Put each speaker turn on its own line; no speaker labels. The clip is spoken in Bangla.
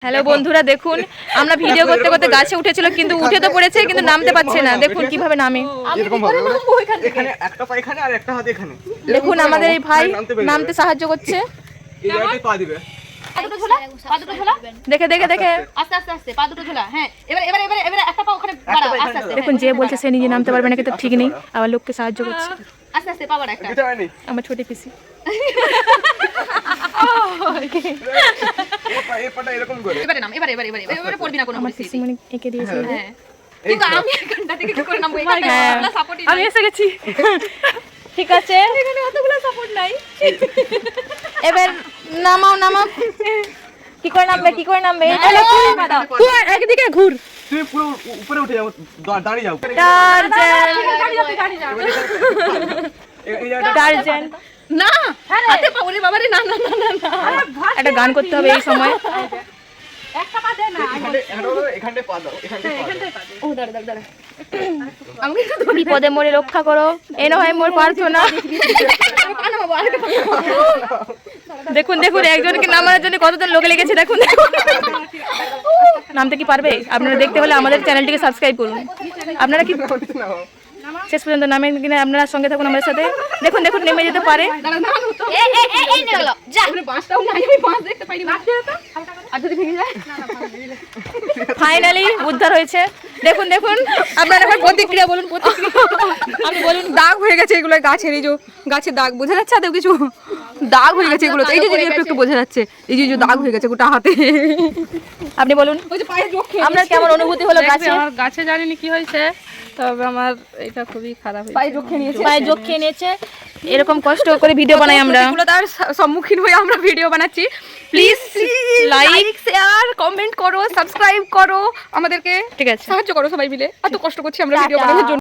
হ্যালো বন্ধুরা, দেখুন আমরা ভিডিও করতে করতে গাছে উঠেছিল, কিন্তু উঠে তো পড়েছে, কিন্তু নামতে পারছে না। দেখুন কিভাবে নামে।
এখানে একটা পা এখানে আর একটা হাত এখানে।
দেখুন আমাদের এই ভাই নামতে সাহায্য করছে।
এই জায়গাটায় পা দিবে।
পা দুটো ঝোলা, পা দুটো ঝোলা।
দেখে দেখে দেখে
আস্তে আস্তে আস্তে পা দুটো ঝোলা। হ্যাঁ, এবার একটা পা ওখানে বাড়াও, আস্তে আস্তে।
দেখুন যে বলছে সে নিজে নামতে পারবে না, কিন্তু ঠিক নেই, আবার লোককে সাহায্য করছে।
আস্তে আস্তে পা বাড়া একটা।
দিতে হয়নি।
আমার ছোট পিসি
এই পাটা এরকম করে।
এবারে নাম, এবারে পড়বি না কোনো
আমার
পরিস্থিতি।
পিসি মানে এঁকে দিয়েছে।
হ্যাঁ, কিন্তু আমি এখানটা থেকে কি করে নামবো?
হ্যাঁ,
এখানে সাপোর্টই
আমি এসে গেছি। ঠিক আছে,
এখানে অতগুলো সাপোর্ট নাই।
এবার নামাও নামাও। কি করে নামবে, কি করে নামবে? একদিকে ঘুর।
তুমি পুরো উপরে উঠে যাও, দাঁড়িয়ে যাও।
টারজান
এই জায়গাটা
টারজান।
না, হাতে পা, ওরে বাবারে, না না না না না।
একটা গান করতে হবে এই সময়।
এখানটায় পা দাও, এখানটায় পা দাও।
ও দাঁড়া দাঁড়া দাঁড়া। আমাকে একটু ধরি।
বিপদে মোরে রক্ষা করো, এ নয় মোর প্রার্থনা।
পা নামাবো, আরেকটা পা নামাবো।
দেখুন দেখুন একজনকে নামানোর জন্য কতজন লোক লেগেছে। দেখুন দেখুন নামতে কি পারবে? আপনারা দেখতে হলে আমাদের চ্যানেলটিকে সাবস্ক্রাইব করুন। আপনারা কি শেষ পর্যন্ত নামেন কিনা আপনারা সঙ্গে থাকুন আমাদের সাথে। দেখুন দেখুন নেমে যেতে পারে।
দাঁড়া না, এই নে গেল। যা। আমরা বাঁশটাও নাই, আমি বাঁশ দেখতে পাইনি। বাঁশ দিয়ে তো। আর যদি ভেঙে যায়?
ফাইনালি উদ্ধার হয়েছে। দেখুন দেখুন আপনারা একবার প্রতিক্রিয়া বলুন, প্রতিক্রিয়া আপনি বলুন।
দাগ হয়ে গেছে এগুলো গাছের, এই যে গাছের দাগ বোঝা যাচ্ছে, আদৌ কিছু দাগ হয়ে গেছে এগুলো। এই যে একটু একটু বোঝা যাচ্ছে, এই যে দাগ হয়ে গেছে গোটা হাতে।
আপনি বলুন
ওই যে পায়ে জোক খেয়ে
আপনার কেমন অনুভূতি হলো গাছে?
আমার গাছে জানিনি কি হয়েছে, তবে আমার এটা খুবই খারাপ হয়েছে।
পায়ে জোক খেয়ে নিয়েছে।
পায়ে যোগ খেয়ে নিয়েছে। এরকম কষ্ট করে ভিডিও বানাই আমরা।
এগুলো তার সম্মুখীন হয়ে আমরা ভিডিও বানাচ্ছি। প্লিজ লাইক, শেয়ার, কমেন্ট করো, সাবস্ক্রাইব করো, আমাদেরকে
ঠিক আছে,
সাহায্য করো সবাই মিলে। এত কষ্ট করছি আমরা ভিডিও বানানোর জন্য।